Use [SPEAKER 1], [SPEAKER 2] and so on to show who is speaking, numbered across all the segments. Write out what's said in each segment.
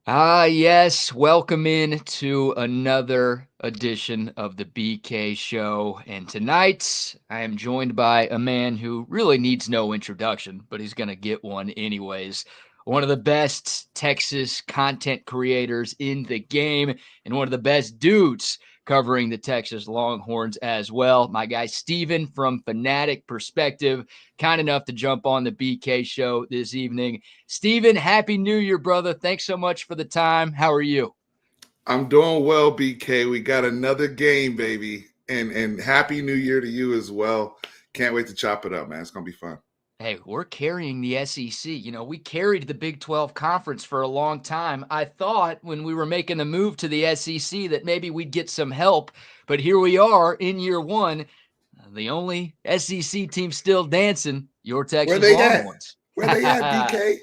[SPEAKER 1] Yes. Welcome in to another edition of the BK Show. And tonight I am joined by a man who really needs no introduction, but he's going to get one anyways. One of the best Texas content creators in the game and one of the best dudes covering the Texas Longhorns as well. My guy Steven from Fanatic Perspective, kind enough to jump on the BK Show this evening. Steven, Happy New Year, brother. Thanks so much for the time. How are you?
[SPEAKER 2] I'm doing well, BK. We got another game, baby. And happy new year to you as well. Can't wait to chop it up, man. It's gonna be fun.
[SPEAKER 1] Hey, we're carrying the SEC. We carried the Big 12 conference for a long time. I thought when we were making the move to the SEC that maybe we'd get some help, but here we are in year one. The only SEC team still dancing, your
[SPEAKER 2] Where
[SPEAKER 1] Texas
[SPEAKER 2] they at?
[SPEAKER 1] Longhorns.
[SPEAKER 2] Where they at, BK?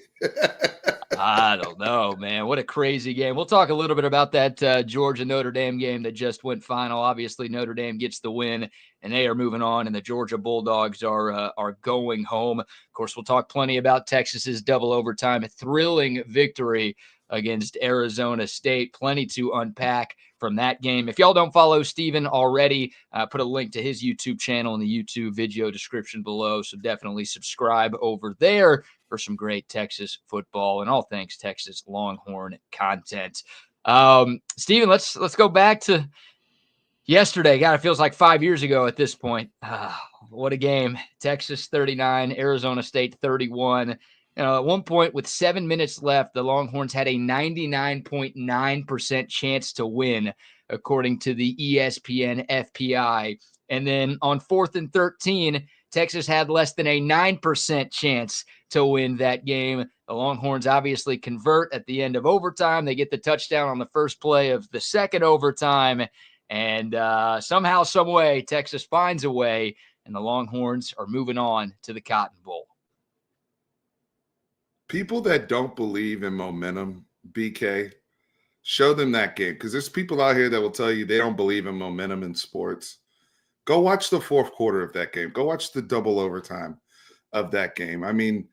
[SPEAKER 1] I don't know, man. What a crazy game. We'll talk a little bit about that Georgia-Notre Dame game that just went final. Obviously, Notre Dame gets the win, and they are moving on, and the Georgia Bulldogs are going home. Of course, we'll talk plenty about Texas's double overtime thrilling victory against Arizona State. Plenty to unpack from that game. If y'all don't follow Steven already, put a link to his YouTube channel in the YouTube video description below, so definitely subscribe over there for some great Texas football and all things Texas Longhorn content. Steven, let's go back to yesterday. God, it feels like 5 years ago at this point. What a game. Texas 39, Arizona State 31. At one point with 7 minutes left, the Longhorns had a 99.9% chance to win, according to the ESPN FPI. And then on 4th and 13, Texas had less than a 9% chance to win that game. The Longhorns obviously convert at the end of overtime. They get the touchdown on the first play of the second overtime. And somehow, some way, Texas finds a way, and the Longhorns are moving on to the Cotton Bowl.
[SPEAKER 2] People that don't believe in momentum, BK, show them that game. Because there's people out here that will tell you they don't believe in momentum in sports. Go watch the fourth quarter of that game. Go watch the double overtime of that game. I mean,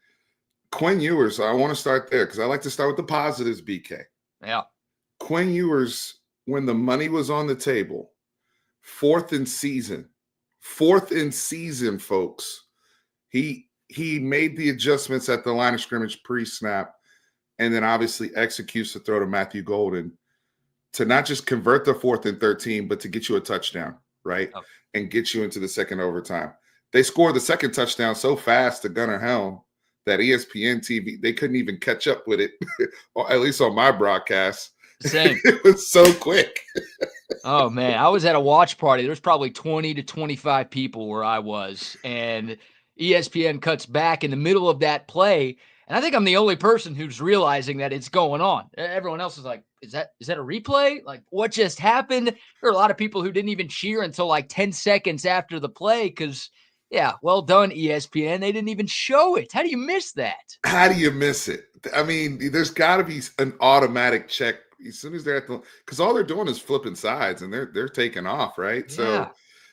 [SPEAKER 2] Quinn Ewers, I want to start there because I like to start with the positives, BK.
[SPEAKER 1] Yeah.
[SPEAKER 2] Quinn Ewers, when the money was on the table, fourth in season, folks, he made the adjustments at the line of scrimmage pre-snap and then obviously executes the throw to Matthew Golden to not just convert the 4th and 13, but to get you a touchdown, right?
[SPEAKER 1] Oh.
[SPEAKER 2] And get you into the second overtime. They scored the second touchdown so fast to Gunnar Helm that ESPN TV, they couldn't even catch up with it, or at least on my broadcast.
[SPEAKER 1] Same.
[SPEAKER 2] It was so quick.
[SPEAKER 1] Oh, man. I was at a watch party. There was probably 20 to 25 people where I was, and ESPN cuts back in the middle of that play, and I think I'm the only person who's realizing that it's going on. Everyone else is like, is that a replay? Like, what just happened? There are a lot of people who didn't even cheer until like 10 seconds after the play because, yeah, well done, ESPN. They didn't even show it. How do you miss that?
[SPEAKER 2] How do you miss it? I mean, there's got to be an automatic check as soon as they're at the – because all they're doing is flipping sides, and they're taking off, right?
[SPEAKER 1] Yeah.
[SPEAKER 2] So,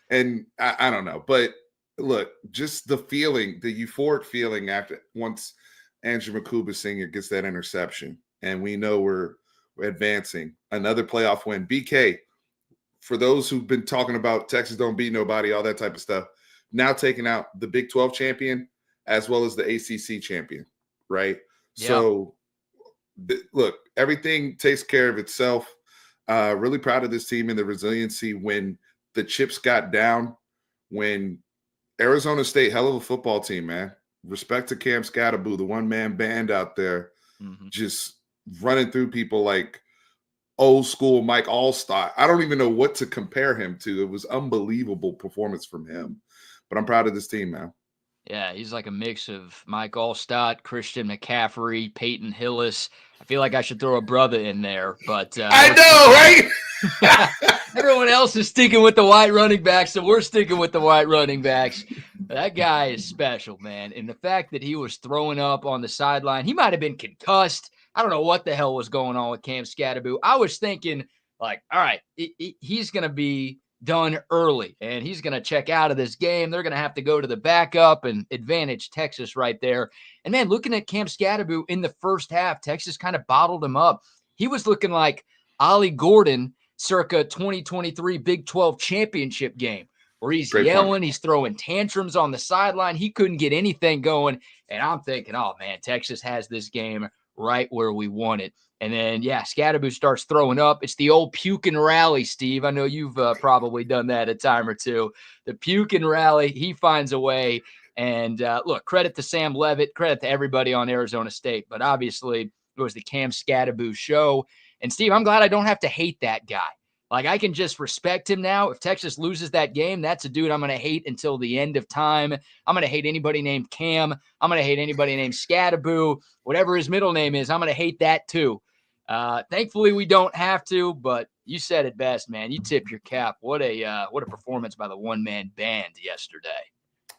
[SPEAKER 2] and I don't know. But, look, just the feeling, the euphoric feeling after once Andrew Makuba Sr. gets that interception, and we know we're advancing. Another playoff win. BK, for those who've been talking about Texas don't beat nobody, all that type of stuff, now taking out the Big 12 champion as well as the ACC champion, right?
[SPEAKER 1] Yeah.
[SPEAKER 2] So, look, everything takes care of itself. Really proud of this team and the resiliency when the chips got down, when Arizona State, hell of a football team, man. Respect to Cam Scatteraboo, the one-man band out there, just running through people like old school Mike Allstott. I don't even know what to compare him to. It was unbelievable performance from him. But I'm proud of this team, man.
[SPEAKER 1] Yeah, he's like a mix of Mike Allstott, Christian McCaffrey, Peyton Hillis. I feel like I should throw a brother in there, but
[SPEAKER 2] I know, right?
[SPEAKER 1] Everyone else is sticking with the white running backs, so we're sticking with the white running backs. That guy is special, man. And the fact that he was throwing up on the sideline, he might have been concussed. I don't know what the hell was going on with Cam Scatteraboo. I was thinking, like, all right, he's going to be done early, and he's going to check out of this game. They're going to have to go to the backup and advantage Texas right there. And, man, looking at Cam Scatteraboo in the first half, Texas kind of bottled him up. he was looking like Ollie Gordon circa 2023 Big 12 championship game, where he's
[SPEAKER 2] Great point.
[SPEAKER 1] yelling, he's throwing tantrums on the sideline. He couldn't get anything going. And I'm thinking, oh, man, Texas has this game right where we want it. And then, yeah, Scadaboo starts throwing up. It's the old puke and rally, Steve. I know you've probably done that a time or two. The puke and rally, he finds a way. And look, credit to Sam Levitt, credit to everybody on Arizona State. But obviously, it was the Cam Scadaboo show. And, Steve, I'm glad I don't have to hate that guy. Like, I can just respect him now. If Texas loses that game, that's a dude I'm going to hate until the end of time. I'm going to hate anybody named Cam. I'm going to hate anybody named Scadaboo. Whatever his middle name is, I'm going to hate that too. Thankfully, we don't have to, but you said it best, man. You tip your cap. What a performance by the one-man band yesterday.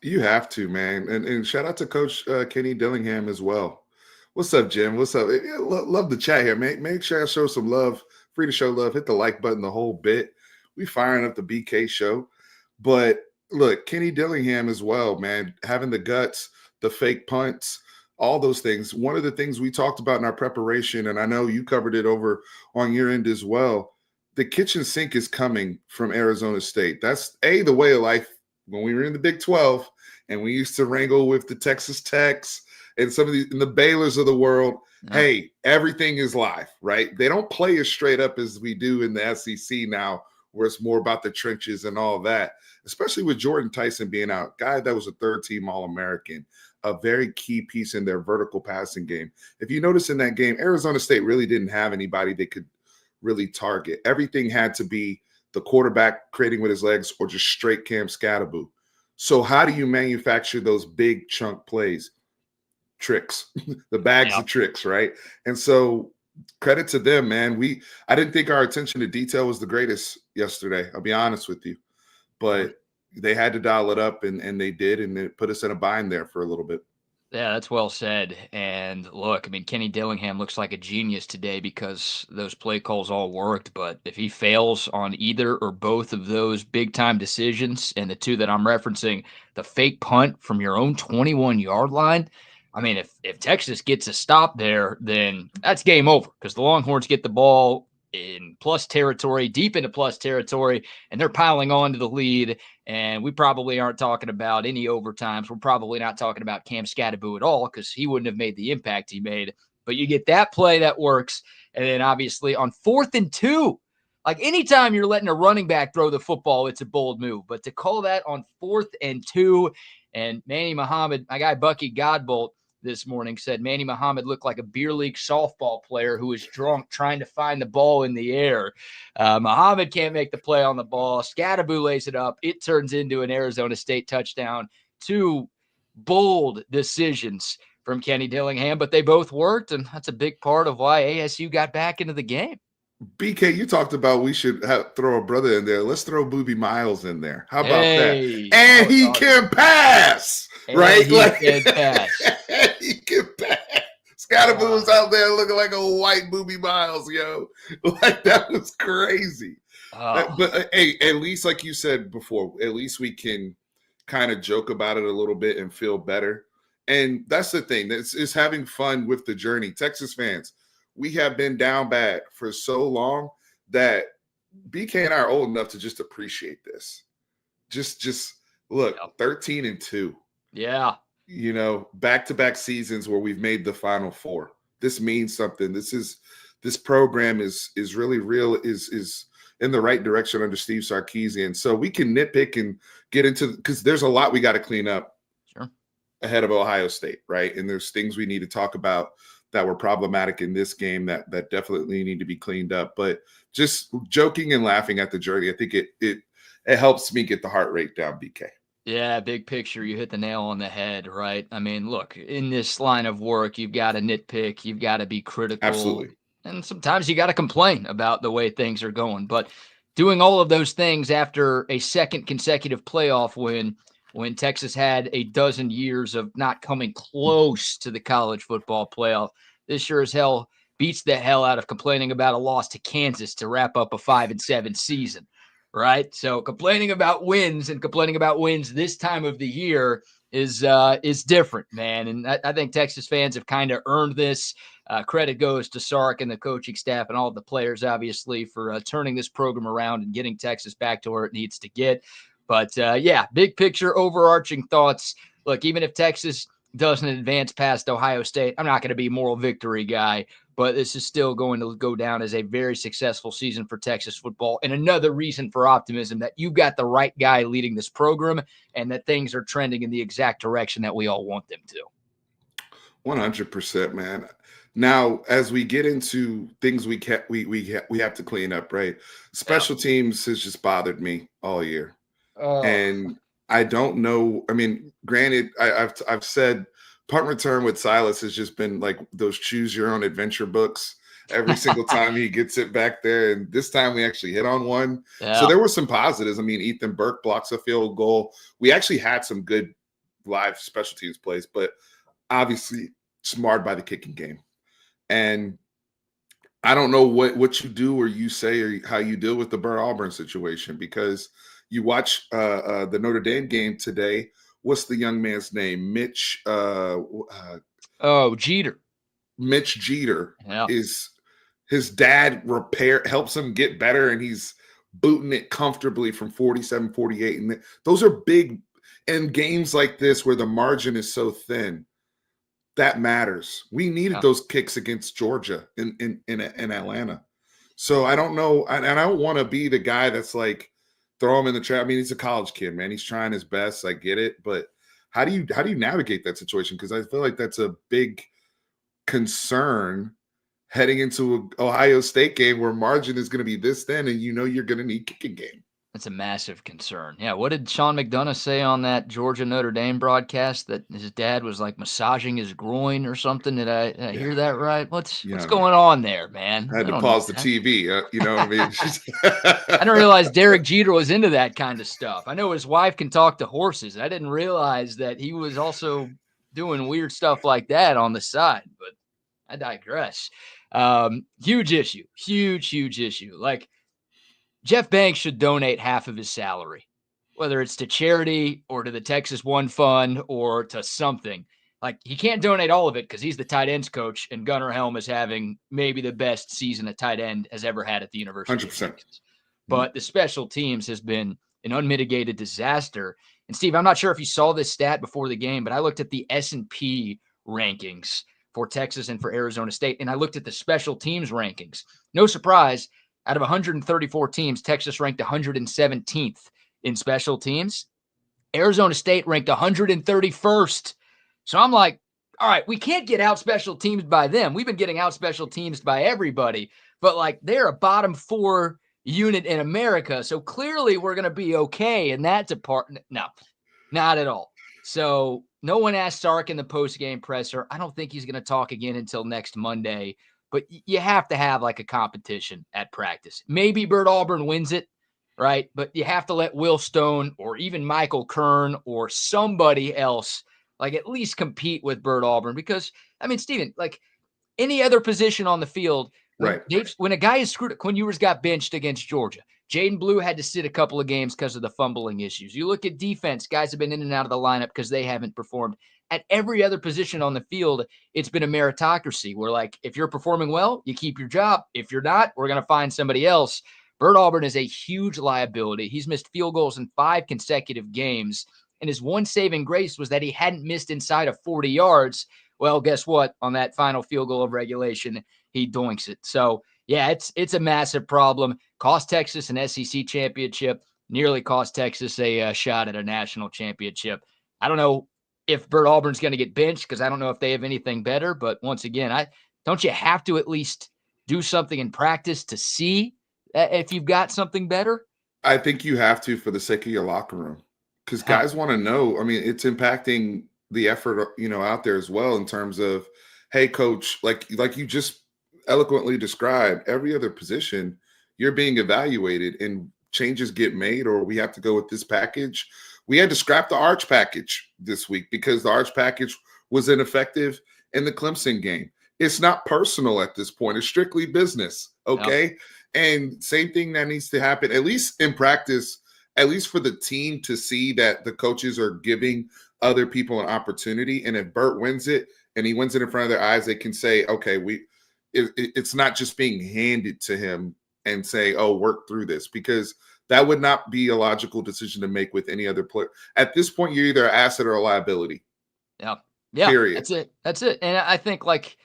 [SPEAKER 1] You
[SPEAKER 2] have to, man. And shout out to Coach Kenny Dillingham as well. What's up, Jim? What's up? Love the chat here. Make sure I show some love. Free to show love. Hit the like button the whole bit. We firing up the BK show. But look, Kenny Dillingham as well, man. Having the guts, the fake punts, all those things. One of the things we talked about in our preparation, and I know you covered it over on your end as well, the kitchen sink is coming from Arizona State. That's the way of life when we were in the Big 12 and we used to wrangle with the Texas Techs and some of the Baylors of the world. Yeah. Hey, everything is live, right? They don't play as straight up as we do in the SEC now, where it's more about the trenches and all that, especially with Jordan Tyson being out. Guy that was a third-team All-American, a very key piece in their vertical passing game. If you notice in that game, Arizona State really didn't have anybody they could really target. Everything had to be the quarterback creating with his legs or just straight Cam Scadaboo. So how do you manufacture those big chunk plays? Tricks, the bags of tricks, right? And so credit to them, man. I didn't think our attention to detail was the greatest yesterday. I'll be honest with you, but they had to dial it up and they did. And it put us in a bind there for a little bit.
[SPEAKER 1] Yeah, that's well said. And look, I mean, Kenny Dillingham looks like a genius today because those play calls all worked. But if he fails on either or both of those big time decisions, and the two that I'm referencing, the fake punt from your own 21-yard line, I mean, if Texas gets a stop there, then that's game over because the Longhorns get the ball in plus territory, deep into plus territory, and they're piling on to the lead. And we probably aren't talking about any overtimes. We're probably not talking about Cam Scadaboo at all because he wouldn't have made the impact he made. But you get that play that works. And then obviously on 4th and 2, like anytime you're letting a running back throw the football, it's a bold move. But to call that on 4th and 2, and Manny Muhammad, my guy Bucky Godbolt, this morning said Manny Muhammad looked like a beer league softball player who was drunk trying to find the ball in the air. Muhammad can't make the play on the ball. Scadaboo lays it up. It turns into an Arizona State touchdown. 2 bold decisions from Kenny Dillingham, but they both worked, and that's a big part of why ASU got back into the game.
[SPEAKER 2] BK, you talked about we should throw a brother in there. Let's throw Boobie Miles in there. How about that? And he can pass, right?
[SPEAKER 1] He can pass.
[SPEAKER 2] He can pass. Scadaboo was out there looking like a white Boobie Miles, yo. Like, that was crazy. But hey, at least, like you said before, at least we can kind of joke about it a little bit and feel better. And that's the thing. It's having fun with the journey. Texas fans, we have been down bad for so long that BK and I are old enough to just appreciate this. Just look, 13 and 2.
[SPEAKER 1] Yeah.
[SPEAKER 2] You know, back-to-back seasons where we've made the Final Four. This means something. This program is really real, is in the right direction under Steve Sarkisian. So we can nitpick and get into, because there's a lot we got to clean up ahead of Ohio State, right? And there's things we need to talk about that were problematic in this game that definitely need to be cleaned up. But just joking and laughing at the journey, I think it helps me get the heart rate down, BK.
[SPEAKER 1] Yeah, big picture. You hit the nail on the head, right? I mean, look, in this line of work, you've got to nitpick. You've got to be critical.
[SPEAKER 2] Absolutely.
[SPEAKER 1] And sometimes you got to complain about the way things are going. But doing all of those things after a second consecutive playoff win, when Texas had a dozen years of not coming close to the college football playoff, this sure as hell beats the hell out of complaining about a loss to Kansas to wrap up a 5-7 season, right? So complaining about wins this time of the year is different, man. And I think Texas fans have kind of earned this. Credit goes to Sark and the coaching staff and all the players, obviously, for turning this program around and getting Texas back to where it needs to get. But yeah, big picture, overarching thoughts. Look, even if Texas doesn't advance past Ohio State, I'm not going to be a moral victory guy, but this is still going to go down as a very successful season for Texas football. And another reason for optimism that you've got the right guy leading this program and that things are trending in the exact direction that we all want them to.
[SPEAKER 2] 100%, man. Now, as we get into things we have to clean up, right? Special teams has just bothered me all year. And I don't know. I mean, granted, I've said punt return with Silas has just been like those choose your own adventure books every single time he gets it back there. And this time we actually hit on one. So there were some positives. I mean, Ethan Burke blocks a field goal. We actually had some good live special teams plays, but obviously it's marred by the kicking game. And I don't know what you do or you say or how you deal with the Burr Auburn situation, because you watch the Notre Dame game today. What's the young man's name? Mitch.
[SPEAKER 1] Jeter.
[SPEAKER 2] Mitch Jeter is his dad helps him get better, and he's booting it comfortably from 47, 48. And those are big. And games like this where the margin is so thin, that matters. We needed those kicks against Georgia in Atlanta. So I don't know. And I don't want to be the guy that's like, throw him in the trap. I mean, he's a college kid, man. He's trying his best. I get it. But how do you navigate that situation? Because I feel like that's a big concern heading into an Ohio State game where margin is going to be this thin, and you know you're going to need kicking game.
[SPEAKER 1] That's a massive concern. Yeah, what did Sean McDonough say on that Georgia Notre Dame broadcast, that his dad was like massaging his groin or something? Did I hear that right? What's going on there, man?
[SPEAKER 2] I had to pause the TV. You know what I mean?
[SPEAKER 1] I didn't realize Derek Jeter was into that kind of stuff. I know his wife can talk to horses. I didn't realize that he was also doing weird stuff like that on the side, but I digress. Huge issue. Huge issue. Like, Jeff Banks should donate half of his salary, whether it's to charity or to the Texas One Fund or to something. Like, he can't donate all of it because he's the tight ends coach, and Gunnar Helm is having maybe the best season a tight end has ever had at the University
[SPEAKER 2] 100%.
[SPEAKER 1] of Texas. But the special teams has been an unmitigated disaster. And Steve, I'm not sure if you saw this stat before the game, but I looked at the S&P rankings for Texas and for Arizona State, and I looked at the special teams rankings. No surprise, out of 134 teams, Texas ranked 117th in special teams. Arizona State ranked 131st. So I'm like, all right, we can't get out special teams by them. We've been getting out special teams by everybody, but like, they're a bottom 4 unit in America. So clearly we're going to be okay in that department. No, not at all. So no one asked Sark in the post-game presser. I don't think he's going to talk again until next Monday. But you have to have like a competition at practice. Maybe Bert Auburn wins it, right? But you have to let Will Stone or even Michael Kern or somebody else like at least compete with Bert Auburn. Because, I mean, Steven, like any other position on the field, when a guy is screwed up, Quinn Ewers got benched against Georgia. Jaden Blue had to sit a couple of games because of the fumbling issues. You look at defense, guys have been in and out of the lineup because they haven't performed. At every other position on the field, it's been a meritocracy where, like, if you're performing well, you keep your job. If you're not, we're going to find somebody else. Bert Auburn is a huge liability. He's missed field goals in 5 consecutive games, and his one saving grace was that he hadn't missed inside of 40 yards. Well, guess what? On that final field goal of regulation, he doinks it. So, yeah, it's a massive problem. Cost Texas an SEC championship, nearly cost Texas a shot at a national championship. I don't know if Bert Auburn's going to get benched because I don't know if they have anything better. But once again, don't you have to at least do something in practice to see if you've got something better?
[SPEAKER 2] I think you have to for the sake of your locker room, because guys want to know. I mean, it's impacting the effort, out there as well in terms of, hey, coach, like you just eloquently described, every other position you're being evaluated and changes get made, or we have to go with this package. We had to scrap the Arch package this week because the Arch package was ineffective in the Clemson game. It's not personal at this point. It's strictly business, okay? Yep. And same thing that needs to happen, at least in practice, at least for the team to see that the coaches are giving other people an opportunity. And if Burt wins it and he wins it in front of their eyes, they can say, okay, it's not just being handed to him and say, oh, work through this, because that would not be a logical decision to make with any other player. At this point, you're either an asset or a liability.
[SPEAKER 1] Yeah.
[SPEAKER 2] Period.
[SPEAKER 1] That's it. And I think, like,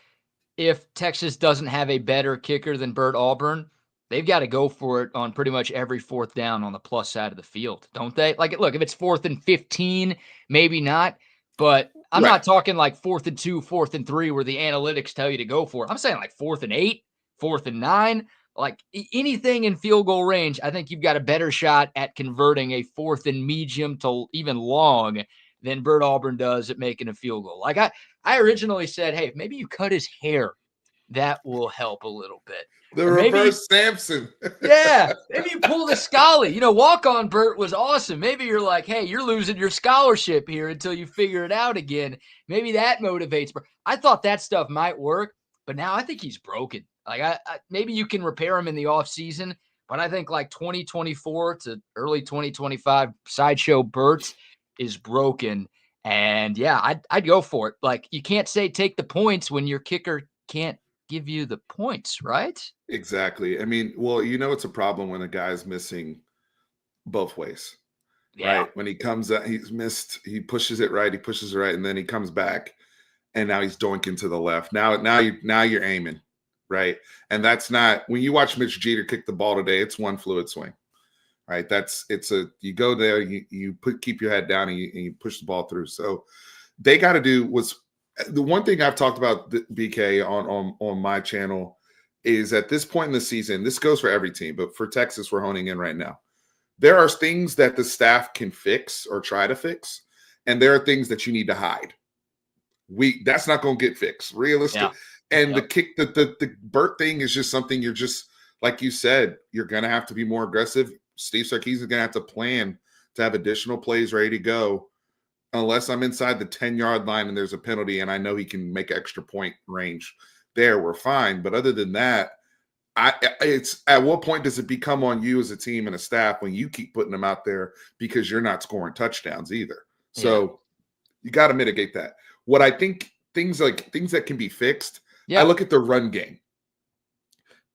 [SPEAKER 1] if Texas doesn't have a better kicker than Burt Auburn, they've got to go for it on pretty much every fourth down on the plus side of the field, don't they? Like, look, if it's 4th and 15, maybe not. But I'm
[SPEAKER 2] Right.
[SPEAKER 1] not talking like 4th and 2, 4th and 3, where the analytics tell you to go for it. I'm saying like 4th and 8, 4th and 9, like anything in field goal range. I think you've got a better shot at converting a 4th and medium to even long than Burt Auburn does at making a field goal. Like, I originally said, hey, maybe you cut his hair, that will help a little bit.
[SPEAKER 2] The
[SPEAKER 1] Or
[SPEAKER 2] reverse Samson.
[SPEAKER 1] Yeah, maybe you pull the Scully. Walk-on Burt was awesome. Maybe you're like, hey, you're losing your scholarship here until you figure it out again. Maybe that motivates Burt. I thought that stuff might work, but now I think he's broken. Like, I maybe you can repair him in the offseason, but I think like 2024 to early 2025 sideshow Burt is broken. And yeah, I'd go for it. Like, you can't say take the points when your kicker can't give you the points, right?
[SPEAKER 2] Exactly. I mean, well, it's a problem when a guy's missing both ways,
[SPEAKER 1] Yeah.
[SPEAKER 2] right? When he comes out, he pushes it right, and then he comes back, and now he's doinking to the left. Now you're aiming, right? And that's not, when you watch Mitch Jeter kick the ball today, it's one fluid swing, right? You go there, you keep your head down and you push the ball through. So they got to do the one thing I've talked about, BK, on my channel, is at this point in the season, this goes for every team, but for Texas, we're honing in right now. There are things that the staff can fix or try to fix, and there are things that you need to hide. That's not going to get fixed, realistic.
[SPEAKER 1] Yeah.
[SPEAKER 2] And the Burt thing is just something you're just, like you said, you're going to have to be more aggressive. Steve Sarkisian is going to have to plan to have additional plays ready to go, unless I'm inside the 10-yard line and there's a penalty and I know he can make extra point range there, we're fine. But other than that, it's at what point does it become on you as a team and a staff when you keep putting them out there because you're not scoring touchdowns either? So you got to mitigate that. What I think, things that can be fixed, I look at the run game.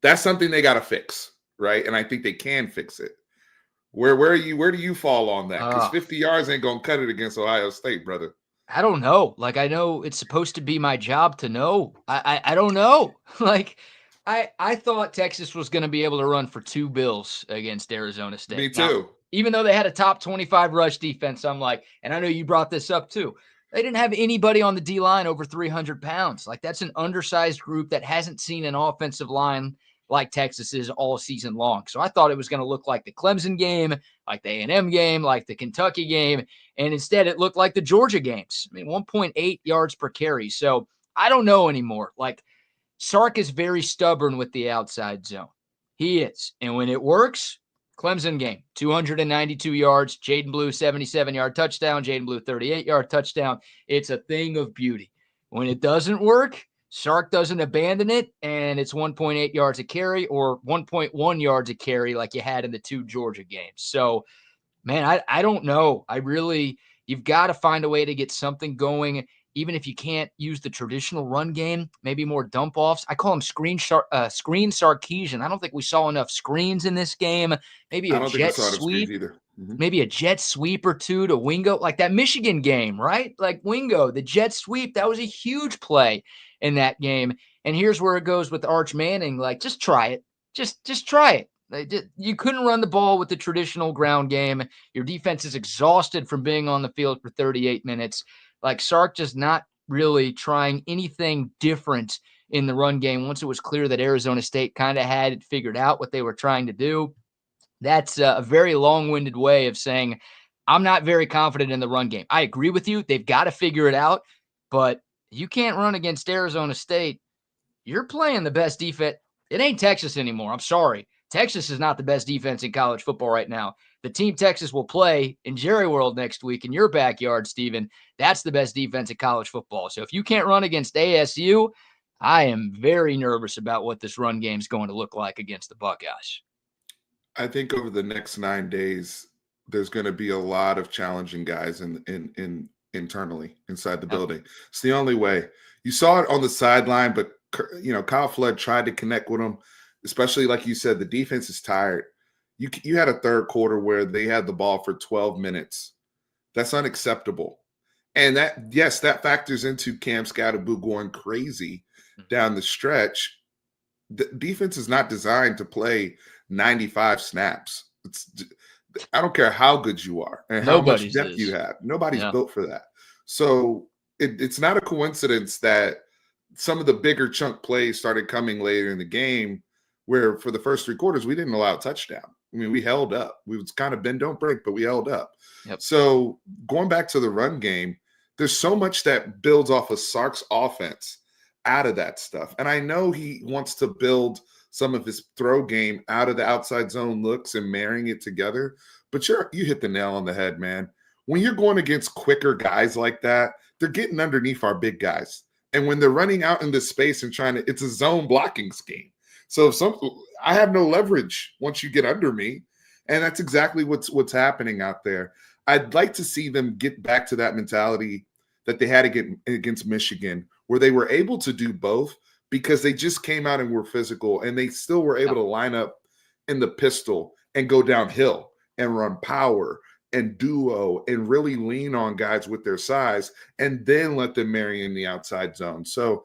[SPEAKER 2] That's something they got to fix, right? And I think they can fix it. Where do you fall on that? Because 50 yards ain't gonna cut it against Ohio State, brother.
[SPEAKER 1] I don't know. Like, I know it's supposed to be my job to know. I don't know. Like, I thought Texas was going to be able to run for 2 bills against Arizona State.
[SPEAKER 2] Me too.
[SPEAKER 1] Now, even though they had a top 25 rush defense, I'm like, and I know you brought this up too, they didn't have anybody on the D-line over 300 pounds. Like, that's an undersized group that hasn't seen an offensive line like Texas is all season long. So I thought it was going to look like the Clemson game, like the A&M game, like the Kentucky game. And instead it looked like the Georgia games. I mean, 1.8 yards per carry. So I don't know anymore. Like, Sark is very stubborn with the outside zone. He is. And when it works, Clemson game, 292 yards, Jaden Blue, 77-yard touchdown, Jaden Blue, 38-yard touchdown. It's a thing of beauty. When it doesn't work, Sark doesn't abandon it, and it's 1.8 yards a carry or 1.1 yards a carry like you had in the 2 Georgia games. So, man, I don't know. You've got to find a way to get something going, even if you can't use the traditional run game, maybe more dump offs. I call them screen Sarkisian. I don't think we saw enough screens in this game. Maybe a jet sweep.
[SPEAKER 2] Either. Mm-hmm.
[SPEAKER 1] Maybe a jet sweep or two to Wingo, like that Michigan game, right? Like Wingo, the jet sweep, that was a huge play in that game. And here's where it goes with Arch Manning. Like, just try it. Just try it. You couldn't run the ball with the traditional ground game. Your defense is exhausted from being on the field for 38 minutes. Like, Sark just not really trying anything different in the run game once it was clear that Arizona State kind of had it figured out what they were trying to do. That's a very long-winded way of saying I'm not very confident in the run game. I agree with you. They've got to figure it out, but you can't run against Arizona State. You're playing the best defense. It ain't Texas anymore. I'm sorry. Texas is not the best defense in college football right now. The team Texas will play in Jerry World next week in your backyard, Steven, that's the best defense in college football. So if you can't run against ASU, I am very nervous about what this run game is going to look like against the Buckeyes.
[SPEAKER 2] I think over the next 9 days, there's going to be a lot of challenging guys in internally inside the
[SPEAKER 1] Yep.
[SPEAKER 2] building. It's the only way. You saw it on the sideline, but Kyle Flood tried to connect with him, especially like you said, the defense is tired. You had a third quarter where they had the ball for 12 minutes. That's unacceptable. And that factors into Cam Scatterboo going crazy down the stretch. The defense is not designed to play 95 snaps. I don't care how good you are and how much
[SPEAKER 1] Nobody's
[SPEAKER 2] depth you
[SPEAKER 1] is.
[SPEAKER 2] have. Nobody's
[SPEAKER 1] Yeah.
[SPEAKER 2] built for that. So it's not a coincidence that some of the bigger chunk plays started coming later in the game, where for the first three quarters, we didn't allow a touchdown. I mean, we held up. We was kind of bend, don't break, but we held up.
[SPEAKER 1] Yep.
[SPEAKER 2] So going back to the run game, there's so much that builds off of Sark's offense out of that stuff. And I know he wants to build some of his throw game out of the outside zone looks and marrying it together. But you hit the nail on the head, man. When you're going against quicker guys like that, they're getting underneath our big guys. And when they're running out into space and it's a zone blocking scheme. So I have no leverage once you get under me. And that's exactly what's happening out there. I'd like to see them get back to that mentality that they had against Michigan, where they were able to do both because they just came out and were physical, and they still were able to line up in the pistol and go downhill and run power and duo and really lean on guys with their size and then let them marry in the outside zone. So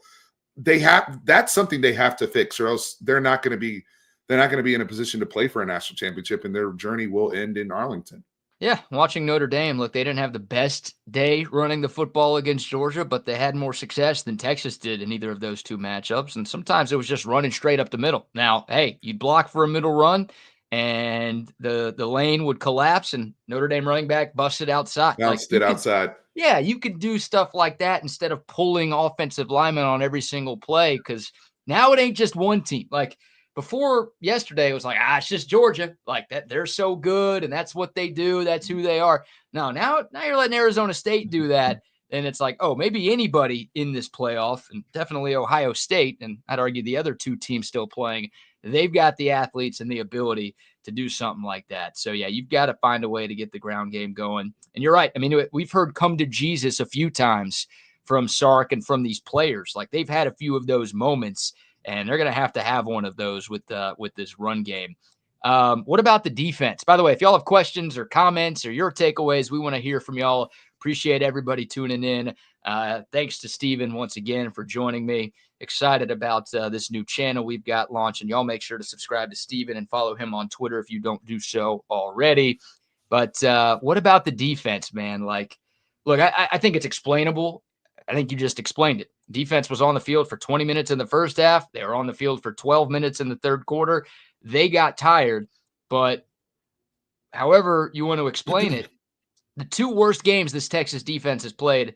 [SPEAKER 2] that's something they have to fix, or else they're not going to be in a position to play for a national championship, and their journey will end in Arlington.
[SPEAKER 1] Yeah, watching Notre Dame, look, they didn't have the best day running the football against Georgia, but they had more success than Texas did in either of those two matchups. And sometimes it was just running straight up the middle. Now, hey, you'd block for a middle run, and the lane would collapse, and Notre Dame running back busted outside.
[SPEAKER 2] Bounced it outside.
[SPEAKER 1] Yeah, you could do stuff like that instead of pulling offensive linemen on every single play, because now it ain't just one team. Like, before yesterday, it was like, it's just Georgia. Like, that they're so good, and that's what they do. That's who they are. Now you're letting Arizona State do that, and it's like, oh, maybe anybody in this playoff, and definitely Ohio State, and I'd argue the other two teams still playing, they've got the athletes and the ability to do something like that. So, yeah, you've got to find a way to get the ground game going. And you're right. I mean, we've heard come to Jesus a few times from Sark and from these players. Like, they've had a few of those moments, and they're going to have one of those with this run game. What about the defense? By the way, if y'all have questions or comments or your takeaways, we want to hear from y'all. Appreciate everybody tuning in. Thanks to Steven once again for joining me. Excited about this new channel we've got launching. Y'all make sure to subscribe to Steven and follow him on Twitter if you don't do so already. But what about the defense, man? Like, look, I think it's explainable. I think you just explained it. Defense was on the field for 20 minutes in the first half. They were on the field for 12 minutes in the third quarter. They got tired, but however you want to explain it, the two worst games this Texas defense has played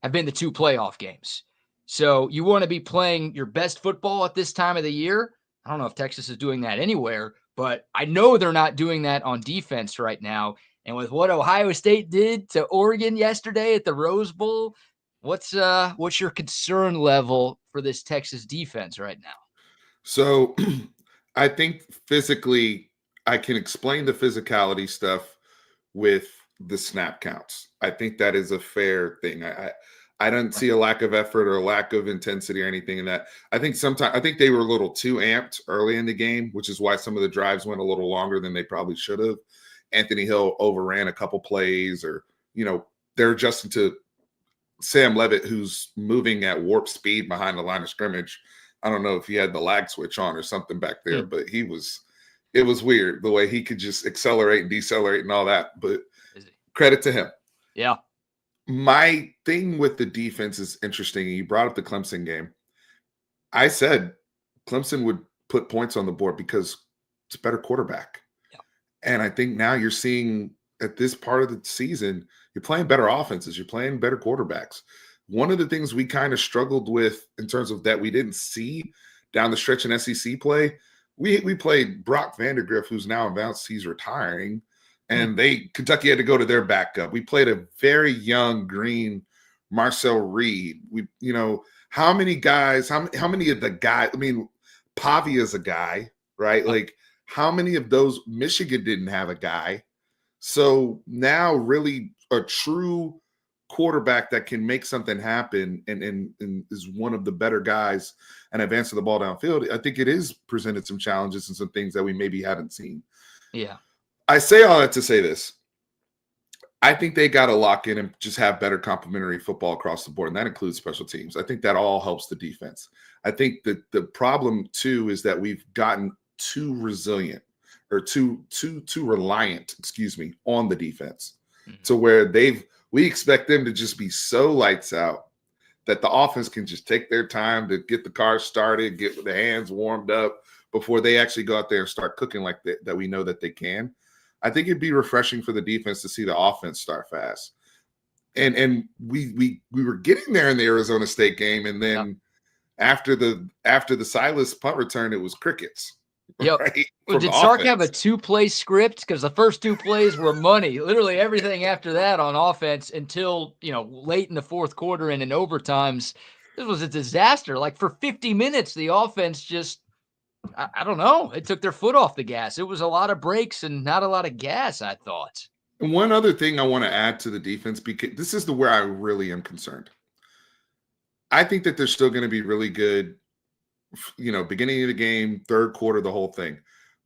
[SPEAKER 1] have been the two playoff games. So you want to be playing your best football at this time of the year. I don't know if Texas is doing that anywhere, but I know they're not doing that on defense right now. And with what Ohio State did to Oregon yesterday at the Rose Bowl, what's your concern level for this Texas defense right now?
[SPEAKER 2] So I think physically, I can explain the physicality stuff with the snap counts. I think that is a fair thing. I don't see a lack of effort or a lack of intensity or anything in that. I think they were a little too amped early in the game, which is why some of the drives went a little longer than they probably should have. Anthony Hill overran a couple plays, or they're adjusting to Sam Levitt, who's moving at warp speed behind the line of scrimmage. I don't know if he had the lag switch on or something back there, but it was weird the way he could just accelerate and decelerate and all that. But credit to him.
[SPEAKER 1] Yeah.
[SPEAKER 2] My thing with the defense is interesting. You brought up the Clemson game. I said Clemson would put points on the board because it's a better quarterback. Yeah. And I think now you're seeing at this part of the season, you're playing better offenses. You're playing better quarterbacks. One of the things we kind of struggled with in terms of that we didn't see down the stretch in SEC play, we played Brock Vandagriff, who's now announced he's retiring, and Kentucky had to go to their backup. We played a very young green Marcel Reed. How many guys, how many of the guys, I mean, Pavia's a guy, right? Like, how many of those, Michigan didn't have a guy. So now really a true quarterback that can make something happen and is one of the better guys and advancing the ball downfield, I think it is presented some challenges and some things that we maybe haven't seen.
[SPEAKER 1] Yeah.
[SPEAKER 2] I say all that to say this. I think they got to lock in and just have better complementary football across the board, and that includes special teams. I think that all helps the defense. I think that the problem, too, is that we've gotten too resilient or too reliant, on the defense to where we expect them to just be so lights out that the offense can just take their time to get the car started, get the hands warmed up before they actually go out there and start cooking like that we know that they can. I think it'd be refreshing for the defense to see the offense start fast. And we were getting there in the Arizona State game, and then after the Silas punt return, it was crickets.
[SPEAKER 1] Yep.
[SPEAKER 2] Right?
[SPEAKER 1] Well, did Sark have a 2-play script? Because the first 2 plays were money. Literally everything after that on offense until, late in the fourth quarter and in overtimes, this was a disaster. Like for 50 minutes, the offense just, I don't know. It took their foot off the gas. It was a lot of breaks and not a lot of gas, I thought.
[SPEAKER 2] And one other thing I want to add to the defense, because this is where I really am concerned. I think that they're still going to be really good, beginning of the game, third quarter, the whole thing.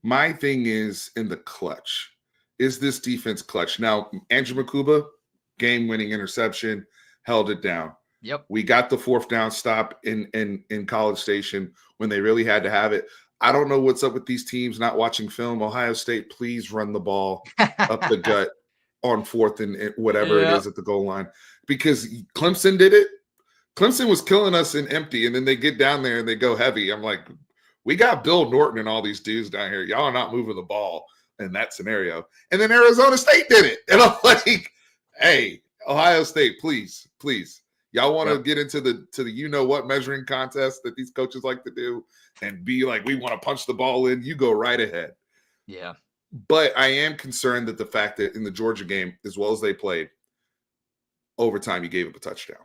[SPEAKER 2] My thing is in the clutch. Is this defense clutch? Now, Andrew Makuba, game-winning interception, held it down.
[SPEAKER 1] Yep.
[SPEAKER 2] We got the fourth down stop in College Station when they really had to have it. I don't know what's up with these teams not watching film. Ohio State, please run the ball up the gut on fourth and whatever it is at the goal line. Because Clemson did it. Clemson was killing us in empty, and then they get down there and they go heavy. I'm like, we got Bill Norton and all these dudes down here. Y'all are not moving the ball in that scenario. And then Arizona State did it. And I'm like, hey, Ohio State, please. Y'all want to get into the what measuring contest that these coaches like to do and be like, we want to punch the ball in. You go right ahead.
[SPEAKER 1] Yeah.
[SPEAKER 2] But I am concerned that the fact that in the Georgia game, as well as they played, overtime, you gave up a touchdown.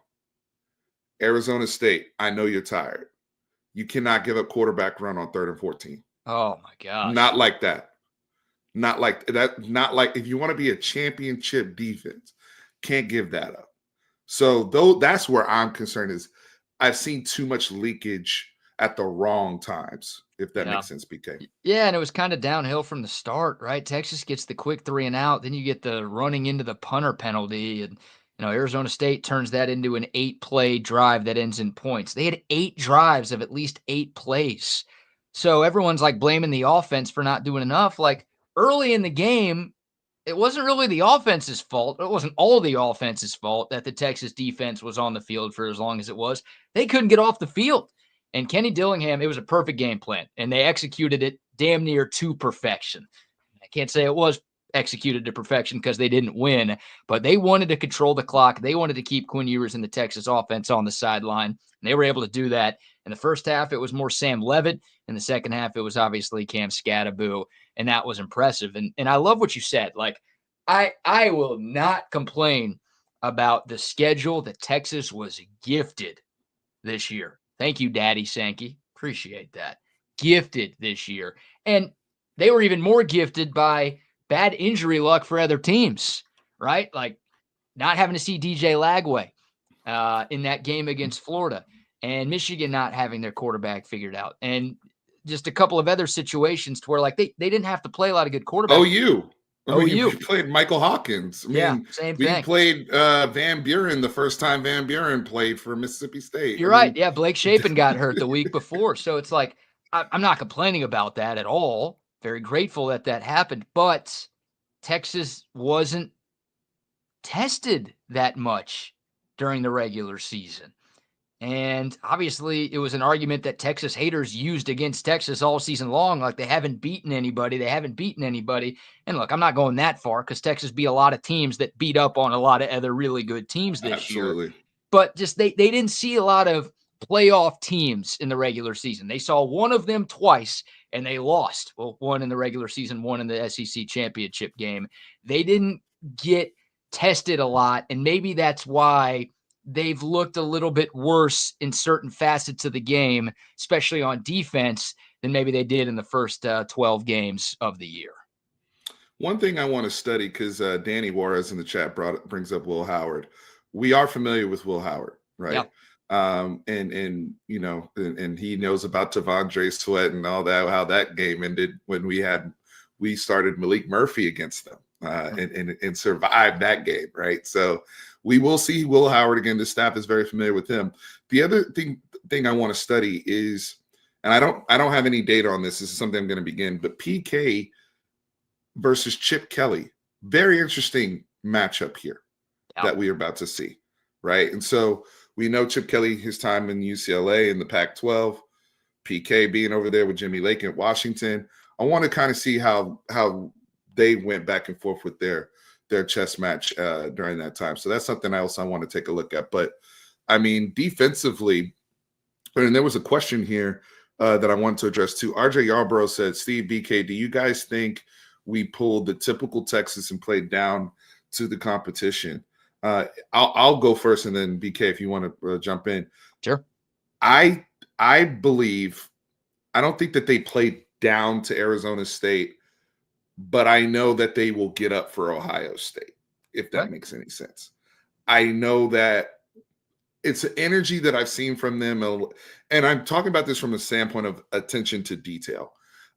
[SPEAKER 2] Arizona State, I know you're tired. You cannot give up quarterback run on 3rd and 14.
[SPEAKER 1] Oh, my gosh.
[SPEAKER 2] Not like that. Not like that. Not like if you want to be a championship defense, can't give that up. So that's where I'm concerned is I've seen too much leakage at the wrong times, if that makes sense, BK.
[SPEAKER 1] Yeah, and it was kind of downhill from the start, right? Texas gets the quick 3 and out. Then you get the running into the punter penalty, and Arizona State turns that into an 8-play drive that ends in points. They had 8 drives of at least 8 plays. So everyone's like blaming the offense for not doing enough. Like early in the game, it wasn't really the offense's fault. It wasn't all the offense's fault that the Texas defense was on the field for as long as it was. They couldn't get off the field. And Kenny Dillingham, it was a perfect game plan, and they executed it damn near to perfection. I can't say it was executed to perfection because they didn't win, but they wanted to control the clock. They wanted to keep Quinn Ewers and the Texas offense on the sideline, and they were able to do that. In the first half, it was more Sam Levitt. In the second half, it was obviously Cam Scattaboo, and that was impressive. And I love what you said. Like, I will not complain about the schedule that Texas was gifted this year. Thank you, Daddy Sankey. Appreciate that. Gifted this year. And they were even more gifted by bad injury luck for other teams, right? Like not having to see DJ Lagway in that game against Florida, and Michigan not having their quarterback figured out, and just a couple of other situations to where like they didn't have to play a lot of good quarterbacks.
[SPEAKER 2] OU. We played Michael Hawkins.
[SPEAKER 1] Same thing.
[SPEAKER 2] We played Van Buren the first time Van Buren played for Mississippi State.
[SPEAKER 1] You're right. Yeah, Blake Shapen got hurt the week before. So it's like, I'm not complaining about that at all. Very grateful that happened. But Texas wasn't tested that much during the regular season. And obviously, it was an argument that Texas haters used against Texas all season long. Like, they haven't beaten anybody. And look, I'm not going that far because Texas beat a lot of teams that beat up on a lot of other really good teams this year. But just they didn't see a lot of playoff teams in the regular season. They saw one of them twice, and they lost. Well, one in the regular season, one in the SEC championship game. They didn't get tested a lot, and maybe that's why they've looked a little bit worse in certain facets of the game, especially on defense, than maybe they did in the first 12 games of the year.
[SPEAKER 2] One thing I want to study, because Danny Juarez in the chat brings up Will Howard. we are familiar with Will Howard, right?
[SPEAKER 1] Yep.
[SPEAKER 2] And you know, and he knows about Tavondre Sweat and all that, how that game ended when we started Malik Murphy against them and survived that game, right? So we will see Will Howard again. The staff is very familiar with him. The other thing I want to study is, and I don't have any data on this. This is something I'm going to begin, but PK versus Chip Kelly, very interesting matchup here that we are about to see, right? And so we know Chip Kelly, his time in UCLA in the Pac-12, PK being over there with Jimmy Lake at Washington. I want to kind of see how they went back and forth with their chess match during that time. So that's something else I want to take a look at. But I mean, defensively, and there was a question here that I wanted to address too. RJ Yarborough said, Steve, BK, do you guys think we pulled the typical Texas and played down to the competition? I'll go first, and then BK, if you want to jump in.
[SPEAKER 1] Sure.
[SPEAKER 2] I believe, I don't think that they played down to Arizona State, but I know that they will get up for Ohio State, if that makes any sense. I know that it's an energy that I've seen from them, and I'm talking about this from a standpoint of attention to detail.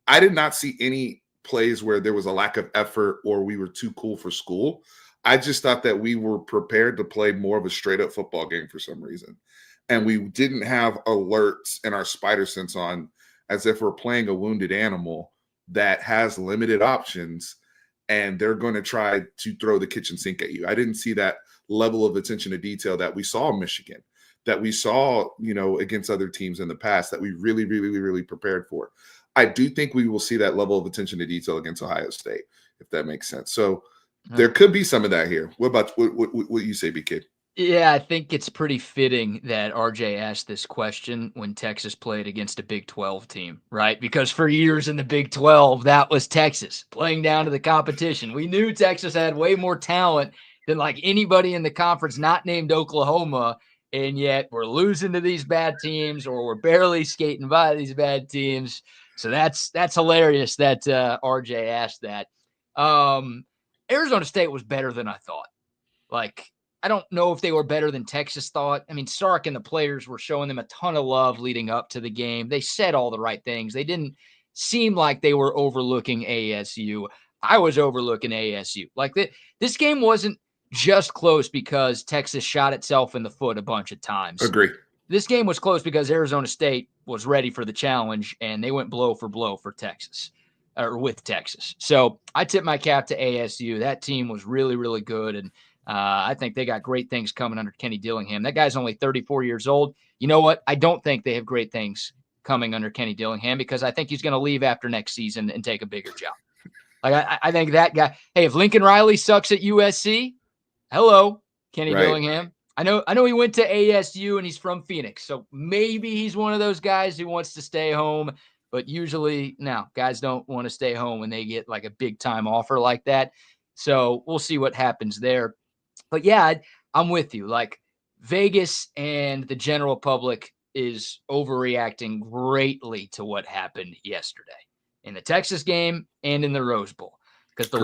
[SPEAKER 2] I did not see any plays where there was a lack of effort or we were too cool for school. I just thought that we were prepared to play more of a straight up football game for some reason. And we didn't have alerts and our spider sense on as if we're playing a wounded animal that has limited options and they're going to try to throw the kitchen sink at you. I didn't see that level of attention to detail that we saw in Michigan, that we saw, you know, against other teams in the past, that we really, really, really prepared for. I do think we will see that level of attention to detail against Ohio State, if that makes sense. So there could be some of that here. What about what you say, B-Kid?
[SPEAKER 1] Yeah, I think it's pretty fitting that RJ asked this question when Texas played against a Big 12 team, right? Because for years in the Big 12, that was Texas playing down to the competition. We knew Texas had way more talent than like anybody in the conference not named Oklahoma, and yet we're losing to these bad teams or we're barely skating by these bad teams. So that's hilarious that RJ asked that. Arizona State was better than I thought. Like, I don't know if they were better than Texas thought. I mean, Sark and the players were showing them a ton of love leading up to the game. They said all the right things. They didn't seem like they were overlooking ASU. I was overlooking ASU. Like, this game wasn't just close because Texas shot itself in the foot a bunch of times.
[SPEAKER 2] Agree.
[SPEAKER 1] This game was close because Arizona State was ready for the challenge, and they went blow for blow for Texas, or with Texas. So I tip my cap to ASU. That team was really, really good, and I think they got great things coming under Kenny Dillingham. That guy's only 34 years old. You know what? I don't think they have great things coming under Kenny Dillingham because I think he's going to leave after next season and take a bigger job. Like I think that guy. Hey, if Lincoln Riley sucks at USC, hello, Kenny Dillingham. I know he went to ASU and he's from Phoenix, so maybe he's one of those guys who wants to stay home. But usually, no, guys don't want to stay home when they get like a big time offer like that. So we'll see what happens there. But yeah, I'm with you. Like, Vegas and the general public is overreacting greatly to what happened yesterday in the Texas game and in the Rose Bowl. Because the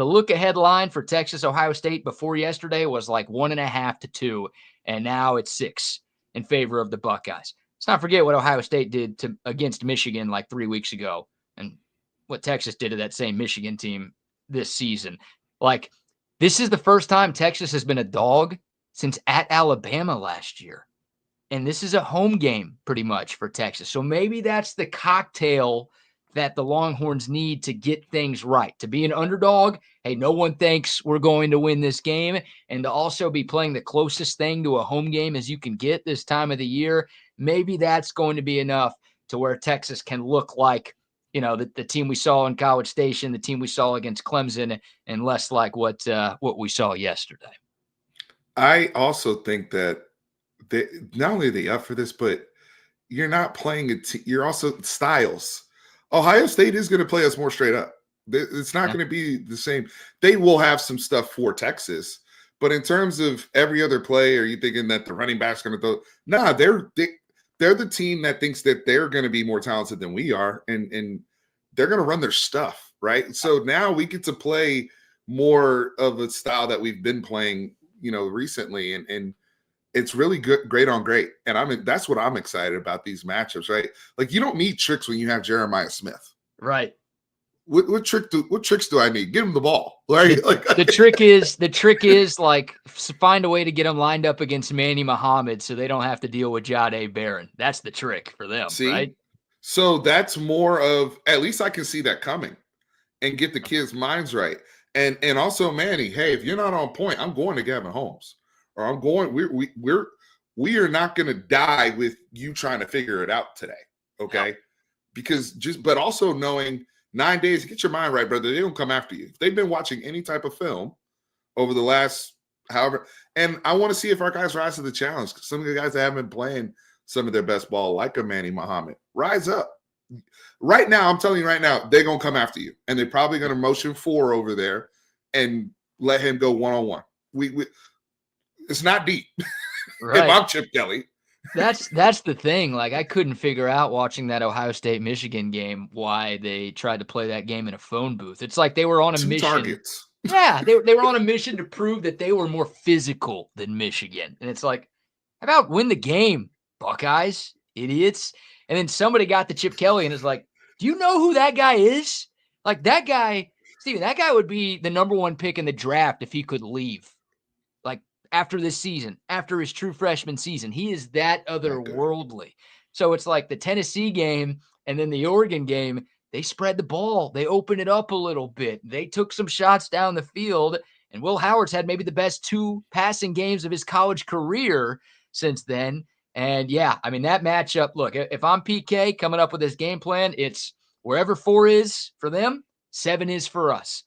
[SPEAKER 1] look ahead line for Texas Ohio State before yesterday was like 1.5 to 2, and now it's 6 in favor of the Buckeyes. Let's not forget what Ohio State did against Michigan like 3 weeks ago, and what Texas did to that same Michigan team this season. Like, this is the first time Texas has been a dog since at Alabama last year. And this is a home game pretty much for Texas. So maybe that's the cocktail that the Longhorns need to get things right. To be an underdog, hey, no one thinks we're going to win this game. And to also be playing the closest thing to a home game as you can get this time of the year, maybe that's going to be enough to where Texas can look like, you know, the team we saw in College Station, the team we saw against Clemson, and less like what we saw yesterday.
[SPEAKER 2] I also think that not only are they up for this, but you're not playing you're also styles. Ohio State is going to play us more straight up. It's not going to be the same. They will have some stuff for Texas, but in terms of every other play, are you thinking that the running back's going to throw? Nah, they're the team that thinks that they're going to be more talented than we are, and they're going to run their stuff, right? So now we get to play more of a style that we've been playing, recently, and it's really good, great on great. And that's what I'm excited about these matchups, right? Like, you don't need tricks when you have Jeremiah Smith.
[SPEAKER 1] Right.
[SPEAKER 2] What tricks do I need? Give him the ball, right?
[SPEAKER 1] The trick is like find a way to get them lined up against Manny Muhammad so they don't have to deal with Jahdae Barron. That's the trick for them,
[SPEAKER 2] see?
[SPEAKER 1] right?
[SPEAKER 2] So that's more of, at least I can see that coming and get the kids' minds right. And also Manny, hey, if you're not on point, I'm going to Gavin Holmes, or I'm going. We are not going to die with you trying to figure it out today, okay?
[SPEAKER 1] Yep.
[SPEAKER 2] Because but also knowing 9 days, get your mind right, brother. They don't come after you. If they've been watching any type of film over the last however, and I want to see if our guys rise to the challenge. Some of the guys that haven't been playing some of their best ball, like a Manny Muhammad, rise up. Right now, I'm telling you right now, they're going to come after you. And they're probably going to motion 4 over there and let him go one-on-one. It's not deep.
[SPEAKER 1] Right.
[SPEAKER 2] If I'm Chip Kelly.
[SPEAKER 1] That's the thing. Like, I couldn't figure out watching that Ohio State-Michigan game why they tried to play that game in a phone booth. It's like they were on a
[SPEAKER 2] 2
[SPEAKER 1] mission.
[SPEAKER 2] targets.
[SPEAKER 1] Yeah, they were on a mission to prove that they were more physical than Michigan. And it's like, how about win the game, Buckeyes, idiots? And then somebody got to Chip Kelly and is like, do you know who that guy is? Like, that guy, Steven, that guy would be the #1 pick in the draft if he could leave. Like, after this season, after his true freshman season, he is that otherworldly. So it's like the Tennessee game and then the Oregon game, they spread the ball. They opened it up a little bit. They took some shots down the field, and Will Howard's had maybe the best 2 passing games of his college career since then. And yeah, I mean, that matchup, look, if I'm PK coming up with this game plan, it's wherever 4 is for them, 7 is for us.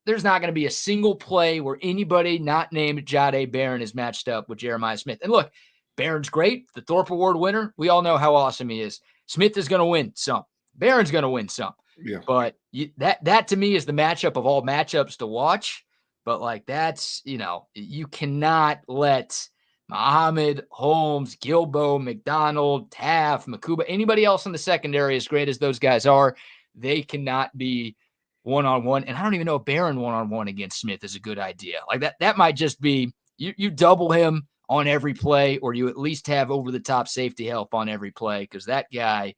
[SPEAKER 1] There's not going to be a single play where anybody not named Jahdae Barron is matched up with Jeremiah Smith. And look, Barron's great, the Thorpe Award winner. We all know how awesome he is. Smith is going to win some. Barron's going to win some.
[SPEAKER 2] Yeah.
[SPEAKER 1] But that to me is the matchup of all matchups to watch. But like, that's, you cannot let Muhammad, Holmes, Gilbo, McDonald, Taft, Makuba, anybody else in the secondary, as great as those guys are, they cannot be one-on-one. And I don't even know if Barron one-on-one against Smith is a good idea. Like that might just be you double him on every play, or you at least have over-the-top safety help on every play, because that guy,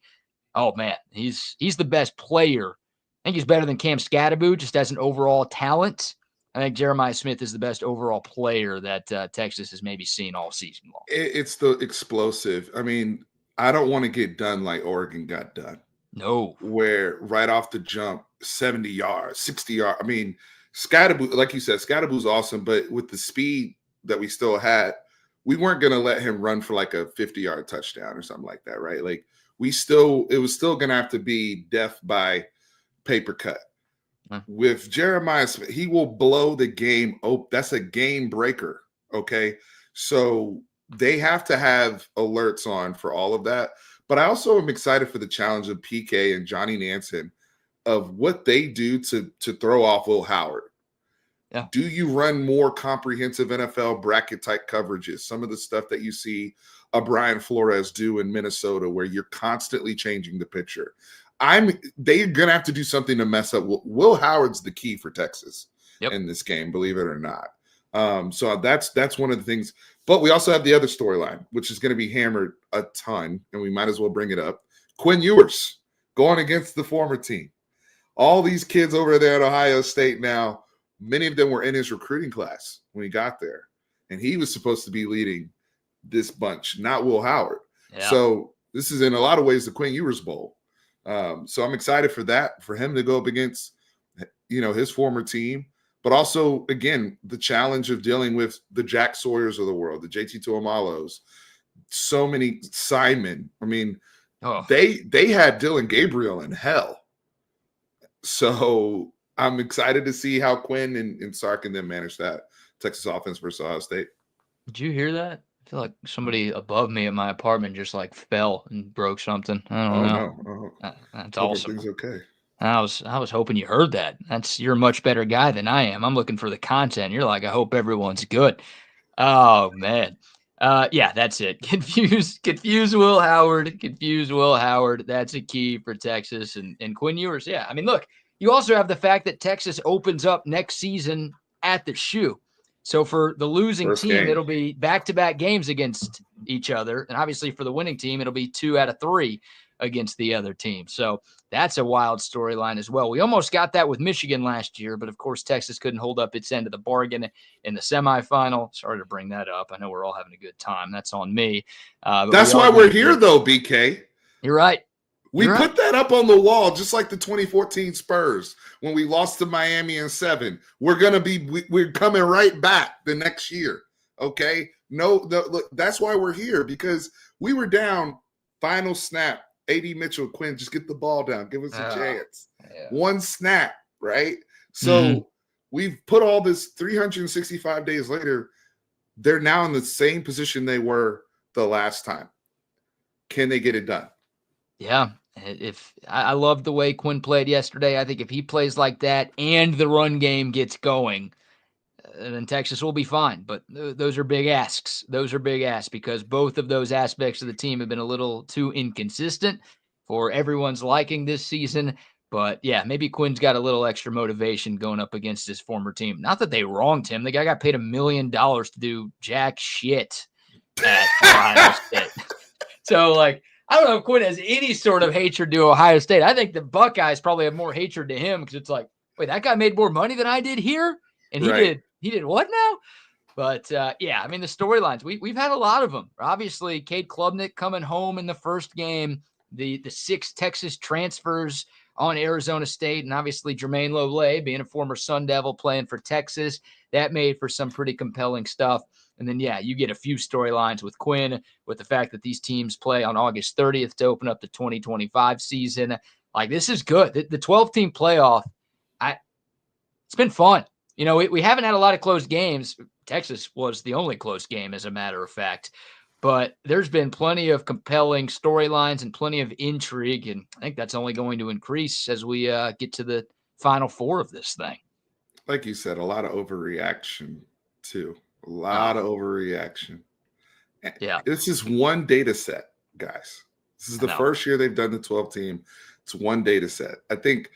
[SPEAKER 1] oh man, he's the best player. I think he's better than Cam Scatterbo just as an overall talent. I think Jeremiah Smith is the best overall player that Texas has maybe seen all season long.
[SPEAKER 2] It's the explosive. I mean, I don't want to get done like Oregon got done.
[SPEAKER 1] No.
[SPEAKER 2] Where right off the jump, 70 yards, 60 yards. I mean, Scatterbo, like you said, Scatterbo's awesome, but with the speed that we still had, we weren't going to let him run for like a 50-yard touchdown or something like that, right? Like, it was still going to have to be death by paper cut. With Jeremiah Smith, he will blow the game open. That's a game breaker, okay? So they have to have alerts on for all of that. But I also am excited for the challenge of PK and Johnny Nansen of what they do to throw off Will Howard.
[SPEAKER 1] Yeah.
[SPEAKER 2] Do you run more comprehensive NFL bracket-type coverages? Some of the stuff that you see a Brian Flores do in Minnesota, where you're constantly changing the picture. They're gonna have to do something to mess up. Will Howard's the key for Texas in this game, believe it or not. So that's one of the things. But we also have the other storyline, which is going to be hammered a ton, and we might as well bring it up. Quinn Ewers going against the former team. All these kids over there at Ohio State now, many of them were in his recruiting class when he got there, and he was supposed to be leading this bunch, not Will Howard. Yeah. So this is in a lot of ways the Quinn Ewers Bowl. So I'm excited for that, for him to go up against, his former team, but also, again, the challenge of dealing with the Jack Sawyers of the world, the JT Tuimalos, so many Simon. I mean, they had Dylan Gabriel in hell. So I'm excited to see how Quinn and Sark and them manage that Texas offense versus Ohio State.
[SPEAKER 1] Did you hear that? I feel like somebody above me at my apartment just like fell and broke something. I don't know.
[SPEAKER 2] No.
[SPEAKER 1] That's awesome.
[SPEAKER 2] Everything's okay.
[SPEAKER 1] I was hoping you heard that. You're a much better guy than I am. I'm looking for the content. You're like, I hope everyone's good. Oh man. Yeah, that's it. Confuse Will Howard. That's a key for Texas and Quinn Ewers. Yeah. I mean, look, you also have the fact that Texas opens up next season at the Shoe. So for the losing
[SPEAKER 2] First
[SPEAKER 1] team,
[SPEAKER 2] game.
[SPEAKER 1] it'll be back-to-back games against each other. And obviously for the winning team, it'll be 2 out of 3 against the other team. So that's a wild storyline as well. We almost got that with Michigan last year, but of course Texas couldn't hold up its end of the bargain in the semifinal. Sorry to bring that up. I know we're all having a good time. That's on me.
[SPEAKER 2] That's why we're here, though, BK.
[SPEAKER 1] You're right.
[SPEAKER 2] We put that up on the wall, just like the 2014 Spurs when we lost to Miami in 7. We're coming right back the next year. Okay, look, that's why we're here, because we were down. Final snap, AD Mitchell, Quinn, just get the ball down, give us a chance. Yeah. One snap, right? So we've put all this 365 days later. They're now in the same position they were the last time. Can they get it done?
[SPEAKER 1] Yeah. If I love the way Quinn played yesterday, I think if he plays like that and the run game gets going, then Texas will be fine. But those are big asks. Those are big asks because both of those aspects of the team have been a little too inconsistent for everyone's liking this season. But yeah, maybe Quinn's got a little extra motivation going up against his former team. Not that they wronged him. The guy got paid $1 million to do jack shit at Ohio State. So like, I don't know if Quinn has any sort of hatred to Ohio State. I think the Buckeyes probably have more hatred to him because it's like, wait, that guy made more money than I did here, and he did what now? But yeah, I mean the storylines we've had a lot of them. Obviously, Cade Klubnik coming home in the first game, the 6 Texas transfers on Arizona State, and obviously Jermaine Lole being a former Sun Devil playing for Texas, that made for some pretty compelling stuff. And then, yeah, you get a few storylines with Quinn, with the fact that these teams play on August 30th to open up the 2025 season. Like, this is good. The 12-team playoff, it's been fun. You know, we haven't had a lot of close games. Texas was the only close game, as a matter of fact. But there's been plenty of compelling storylines and plenty of intrigue, and I think that's only going to increase as we get to the Final Four of this thing.
[SPEAKER 2] Like you said, a lot of overreaction, too. A lot of overreaction.
[SPEAKER 1] Yeah.
[SPEAKER 2] This is one data set, guys. This is the first year they've done the 12-team. It's one data set. I think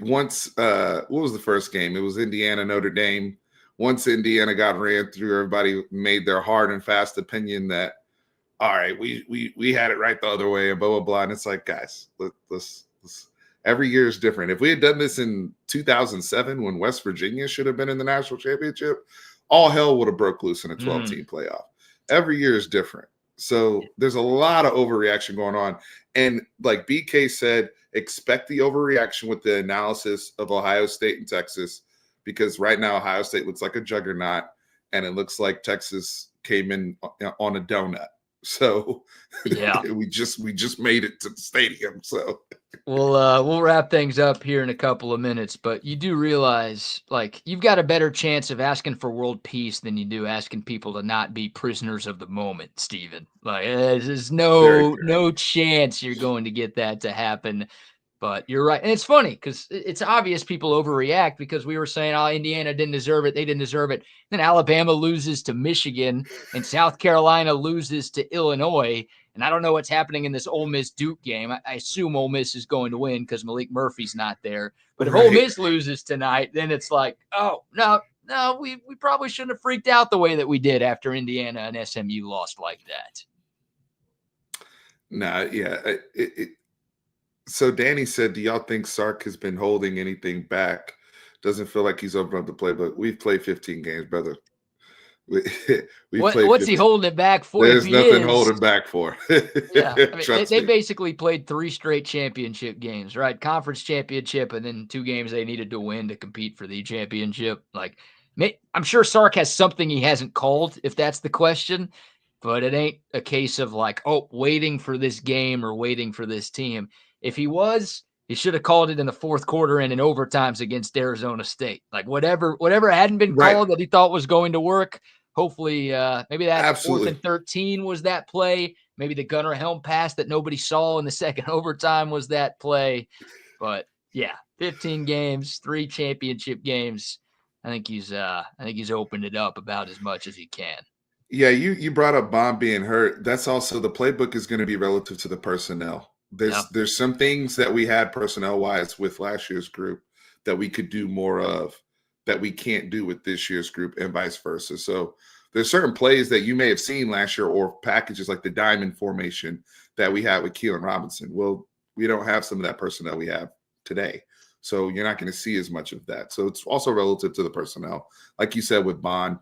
[SPEAKER 2] once what was the first game? It was Indiana, Notre Dame. Once Indiana got ran through, everybody made their hard and fast opinion that, all right, we had it right the other way and blah, blah, blah. And it's like, guys, let's every year is different. If we had done this in 2007 when West Virginia should have been in the national championship, all hell would have broke loose in a 12-team playoff. Every year is different. So there's a lot of overreaction going on. And like BK said, expect the overreaction with the analysis of Ohio State and Texas, because right now Ohio State looks like a juggernaut and it looks like Texas came in on a donut. So yeah, we just made it to the stadium. So
[SPEAKER 1] we'll wrap things up here in a couple of minutes, but you do realize like you've got a better chance of asking for world peace than you do asking people to not be prisoners of the moment, Stephen. Like there's no chance you're going to get that to happen. But you're right. And it's funny because it's obvious people overreact because we were saying, oh, Indiana didn't deserve it. They didn't deserve it. Then Alabama loses to Michigan and South Carolina loses to Illinois. And I don't know what's happening in this Ole Miss Duke game. I assume Ole Miss is going to win because Malik Murphy's not there. But if Ole Miss loses tonight, then it's like, oh, no, we probably shouldn't have freaked out the way that we did after Indiana and SMU lost like that.
[SPEAKER 2] Nah, yeah. So Danny said, do y'all think Sark has been holding anything back? Doesn't feel like he's opened up the playbook. We've played 15 games, brother.
[SPEAKER 1] What's he holding it back for?
[SPEAKER 2] There's nothing holding back for.
[SPEAKER 1] Yeah, I mean, they basically played 3 straight championship games, right? Conference championship, and then 2 games they needed to win to compete for the championship. Like, I'm sure Sark has something he hasn't called, if that's the question. But it ain't a case of like, oh, waiting for this game or waiting for this team. If he was, he should have called it in the fourth quarter and in overtimes against Arizona State. Like whatever hadn't been called that he thought was going to work. Hopefully, maybe that 4th and 13 was that play. Maybe the Gunnar Helm pass that nobody saw in the second overtime was that play. But yeah, 15 games, 3 championship games. I think he's opened it up about as much as he can.
[SPEAKER 2] Yeah, you brought up Bond being hurt. That's also the playbook is going to be relative to the personnel. There's some things that we had personnel wise with last year's group that we could do more of that we can't do with this year's group and vice versa. So there's certain plays that you may have seen last year or packages like the diamond formation that we had with Keelan Robinson. Well, we don't have some of that personnel we have today. So you're not going to see as much of that. So it's also relative to the personnel. Like you said with Bond,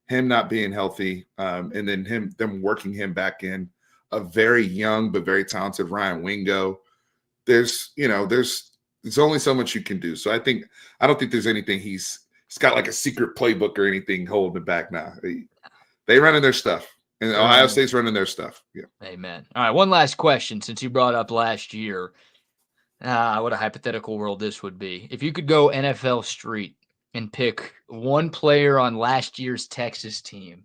[SPEAKER 2] him not being healthy, and then them working him back in, a very young but very talented Ryan Wingo. There's only so much you can do. So I don't think there's anything he's got like a secret playbook or anything holding it back now. They running their stuff. And Ohio State's running their stuff. Yeah.
[SPEAKER 1] Amen. All right, one last question since you brought up last year. What a hypothetical world this would be. If you could go NFL Street and pick one player on last year's Texas team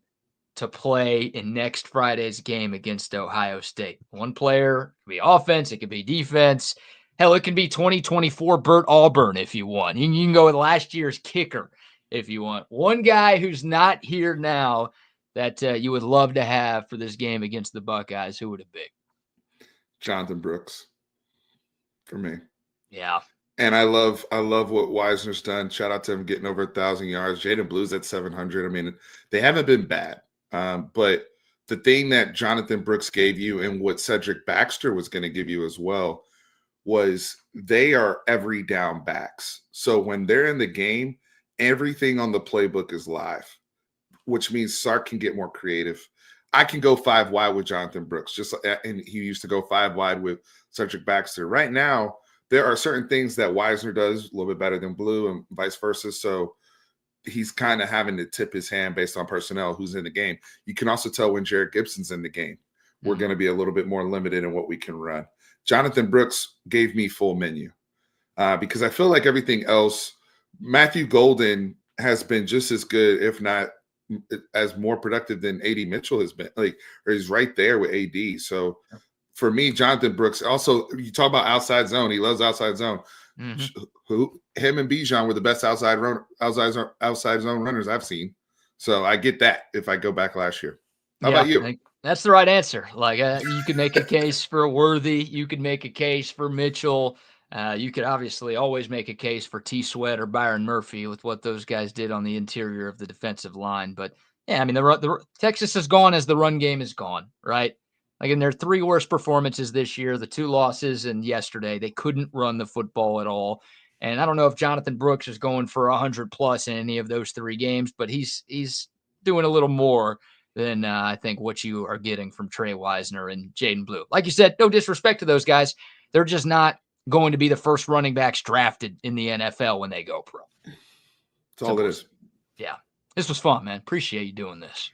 [SPEAKER 1] to play in next Friday's game against Ohio State. One player, it could be offense, it could be defense. Hell, it can be 2024 Burt Auburn if you want. You can go with last year's kicker if you want. One guy who's not here now that you would love to have for this game against the Buckeyes, who would it be?
[SPEAKER 2] Jonathan Brooks for me.
[SPEAKER 1] Yeah.
[SPEAKER 2] And I love what Wisner's done. Shout out to him getting over 1,000 yards. Jaden Blue's at 700. I mean, they haven't been bad. But the thing that Jonathan Brooks gave you and what Cedric Baxter was going to give you as well was they are every down backs. So when they're in the game, everything on the playbook is live, which means Sark can get more creative. I can go 5 wide with Jonathan Brooks, and he used to go 5 wide with Cedric Baxter. Right now, there are certain things that Wisner does a little bit better than Blue and vice versa. So he's kind of having to tip his hand based on personnel who's in the game. You can also tell when Jared Gibson's in the game. We're going to be a little bit more limited in what we can run. Jonathan Brooks gave me full menu because I feel like everything else, Matthew Golden has been just as good, if not as more productive than AD Mitchell has been. Or he's right there with AD. So for me, Jonathan Brooks, also, you talk about outside zone. He loves outside zone. Him and Bijan were the best outside zone runners I've seen. So I get that if I go back last year. How about you?
[SPEAKER 1] That's the right answer. Like you could make a case for Worthy. You could make a case for Mitchell. You could obviously always make a case for T. Sweat or Byron Murphy with what those guys did on the interior of the defensive line. But yeah, I mean, the Texas is gone as the run game is gone, right? Like in their 3 worst performances this year, the 2 losses and yesterday, they couldn't run the football at all. And I don't know if Jonathan Brooks is going for 100+ in any of those 3 games, but he's doing a little more than I think what you are getting from Trey Wisner and Jaden Blue. Like you said, no disrespect to those guys. They're just not going to be the first running backs drafted in the NFL when they go pro.
[SPEAKER 2] That's all it is.
[SPEAKER 1] Yeah. This was fun, man. Appreciate you doing this.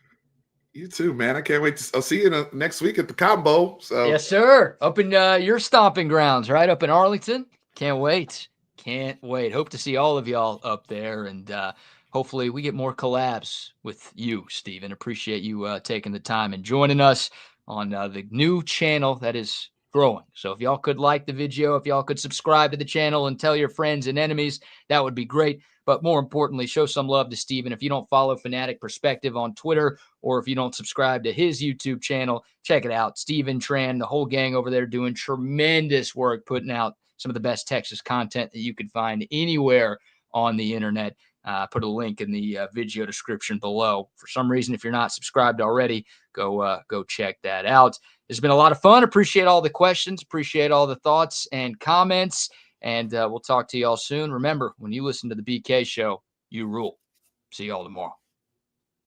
[SPEAKER 2] You too, man. I can't wait. I'll see you next week at the Combo. So
[SPEAKER 1] yes, sir. Up in your stomping grounds, right? Up in Arlington. Can't wait. Can't wait. Hope to see all of y'all up there. And hopefully we get more collabs with you, Steven. Appreciate you taking the time and joining us on the new channel that is growing. So if y'all could like the video, if y'all could subscribe to the channel and tell your friends and enemies, that would be great. But more importantly, show some love to Steven. If you don't follow Fanatic Perspective on Twitter, or if you don't subscribe to his YouTube channel, check it out. Steven Tran, the whole gang over there doing tremendous work, putting out some of the best Texas content that you can find anywhere on the internet. Put a link in the video description below. For some reason, if you're not subscribed already, go check that out. It's been a lot of fun. Appreciate all the questions. Appreciate all the thoughts and comments. And we'll talk to y'all soon. Remember, when you listen to the BK Show, you rule. See y'all tomorrow.